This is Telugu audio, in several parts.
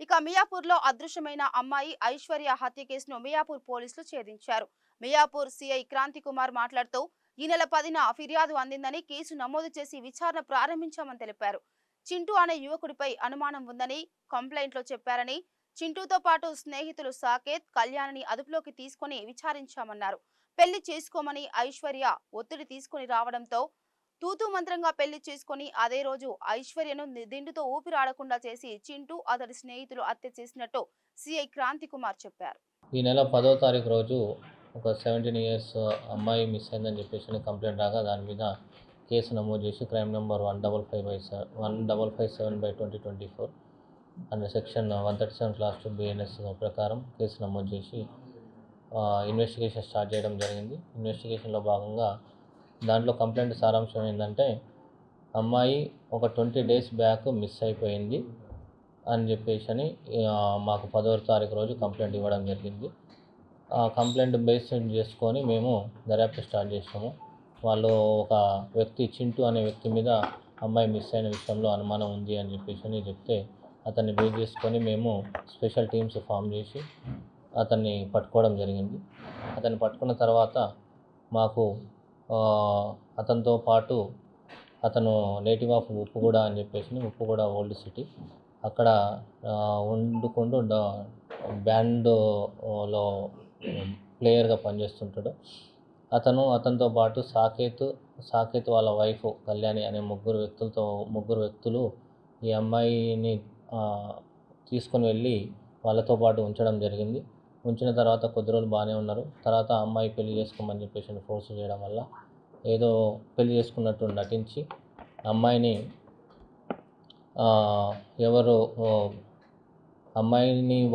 ఇక మియాపూర్లో అదృశ్యమైన అమ్మాయి ఐశ్వర్య హత్య కేసును మియాపూర్ పోలీసులు ఛేదించారు. మియాపూర్ సిఐ క్రాంతి కుమార్ మాట్లాడుతూ ఈ నెల 10న ఫిర్యాదు అందిందని కేసు నమోదు చేసి విచారణ ప్రారంభించామని తెలిపారు. చింటూ అనే యువకుడిపై అనుమానం ఉందని కంప్లైంట్లో చెప్పారని, చింటూతో పాటు స్నేహితులు సాకేత్, కళ్యాణిని అదుపులోకి తీసుకుని విచారించామన్నారు. పెళ్లి చేసుకోమని ఐశ్వర్య ఒత్తిడి తీసుకుని రావడంతో తూతూ మంత్రంగా పెళ్లి చేసుకుని అదే రోజు ఐశ్వర్యను దిండుతో ఊపిరాడకుండా చేసి చింటూ అతడి స్నేహితులు హత్య చేసినట్టు సిఐ క్రాంతి కుమార్ చెప్పారు. ఈ నెల 10వ తారీఖు రోజు ఒక 17 ఇయర్స్ అమ్మాయి మిస్ అయిందని చెప్పేసి కంప్లైంట్ రాగా దాని మీద కేసు నమోదు చేసి crime number 1557/2024 and section 137 class 2 BNS ప్రకారం కేసు నమోదు చేసి ఇన్వెస్టిగేషన్ స్టార్ట్ చేయడం జరిగింది. ఇన్వెస్టిగేషన్లో భాగంగా దాంట్లో కంప్లైంట్ సారాంశం ఏంటంటే, అమ్మాయి ఒక 20 డేస్ బ్యాక్ మిస్ అయిపోయింది అని చెప్పేసి మాకు 10వ తారీఖు రోజు కంప్లైంట్ ఇవ్వడం జరిగింది. ఆ కంప్లైంట్ బేస్ చేసుకొని మేము దర్యాప్తు స్టార్ట్ చేసాము. వాళ్ళు ఒక వ్యక్తి చింటూ అనే వ్యక్తి మీద అమ్మాయి మిస్ అయిన విషయంలో అనుమానం ఉంది అని చెప్పేసి చెప్తే అతన్ని బేస్ చేసుకొని మేము స్పెషల్ టీమ్స్ ఫామ్ చేసి అతన్ని పట్టుకోవడం జరిగింది. అతన్ని పట్టుకున్న తర్వాత మాకు అతనితో పాటు అతను నేటివ్ ఆఫ్ ఉప్పుగూడ అని చెప్పేసి ఉప్పుగూడ ఓల్డ్ సిటీ అక్కడ వండుకుంటూ బ్యాండ్లో ప్లేయర్గా పనిచేస్తుంటాడు. అతనితో పాటు సాకేత్ వాళ్ళ వైఫ్ కళ్యాణి అనే ముగ్గురు వ్యక్తులు ఈ అమ్మాయిని తీసుకొని వెళ్ళి వాళ్ళతో పాటు ఉంచడం జరిగింది. ఉంచిన తర్వాత కొద్ది రోజులు బాగానే ఉన్నారు. తర్వాత అమ్మాయి పెళ్లి చేసుకోమని చెప్పేసి ఫోర్స్ చేయడం వల్ల ఏదో పెళ్లి చేసుకున్నట్టు నటించి అమ్మాయిని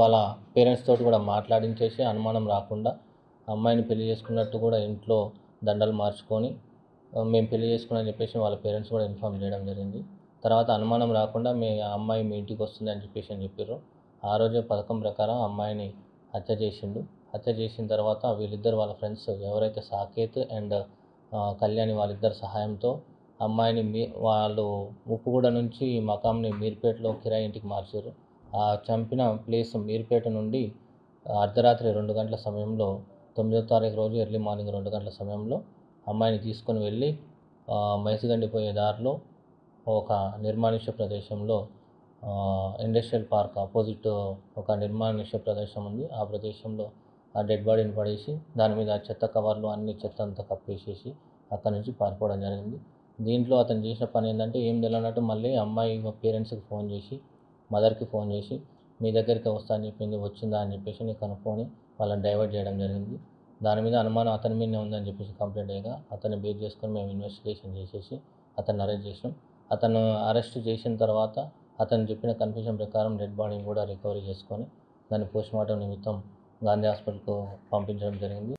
వాళ్ళ పేరెంట్స్ తోటి కూడా మాట్లాడించేసి అనుమానం రాకుండా అమ్మాయిని పెళ్లి చేసుకున్నట్టు కూడా ఇంట్లో దండలు మార్చుకొని మేము పెళ్లి చేసుకున్నామని చెప్పేసి వాళ్ళ పేరెంట్స్ కూడా ఇన్ఫార్మ్ చేయడం జరిగింది. తర్వాత అనుమానం రాకుండా అమ్మాయి మీ ఇంటికి వస్తుంది అని చెప్పారు. ఆ రోజే పథకం ప్రకారం అమ్మాయిని హత్య చేసిండు. హత్య చేసిన తర్వాత వీళ్ళిద్దరు వాళ్ళ ఫ్రెండ్స్ ఎవరైతే సాకేత్ అండ్ కళ్యాణి వాళ్ళిద్దరి సహాయంతో అమ్మాయిని వాళ్ళు ఉప్పుగూడ నుంచి మకాంని మీర్పేటలో కిరాయి ఇంటికి మార్చారు. ఆ చంపిన ప్లేస్ మీర్పేట నుండి అర్ధరాత్రి 2 గంటల సమయంలో 9వ తారీఖు రోజు ఎర్లీ మార్నింగ్ 2 గంటల సమయంలో అమ్మాయిని తీసుకొని వెళ్ళి మైసిగండిపోయే దారిలో ఒక నిర్మానుష్య ప్రదేశంలో ఇండస్ట్రియల్ పార్క్ ఆపోజిట్ ఒక నిర్మానుష్య ప్రదేశం ఉంది. ఆ ప్రదేశంలో ఆ డెడ్ బాడీని పడేసి దాని మీద చెత్త కవర్లు అన్ని చెత్త అంతా కప్పేసేసి అక్కడి నుంచి పారిపోవడం జరిగింది. దీంట్లో అతను చేసిన పని ఏంటంటే, ఏం తెలియనట్టు మళ్ళీ అమ్మాయి పేరెంట్స్కి ఫోన్ చేసి మదర్కి ఫోన్ చేసి మీ దగ్గరికి వస్తా అని చెప్పింది, వచ్చిందా అని చెప్పేసి కనుక్కొని వాళ్ళని డైవర్ట్ చేయడం జరిగింది. దాని మీద అనుమానం అతని మీదనే ఉందని చెప్పేసి కంప్లైంట్ అయ్యగా అతన్ని బేస్ చేసుకొని మేము ఇన్వెస్టిగేషన్ చేసేసి అతన్ని అరెస్ట్ చేసినాం. అతను అరెస్ట్ చేసిన తర్వాత అతను చెప్పిన కన్ఫ్యూజన్ ప్రకారం డెడ్ బాడీని కూడా రికవరీ చేసుకొని దాన్ని పోస్ట్మార్టం నిమిత్తం గాంధీ హాస్పిటల్కు పంపించడం జరిగింది.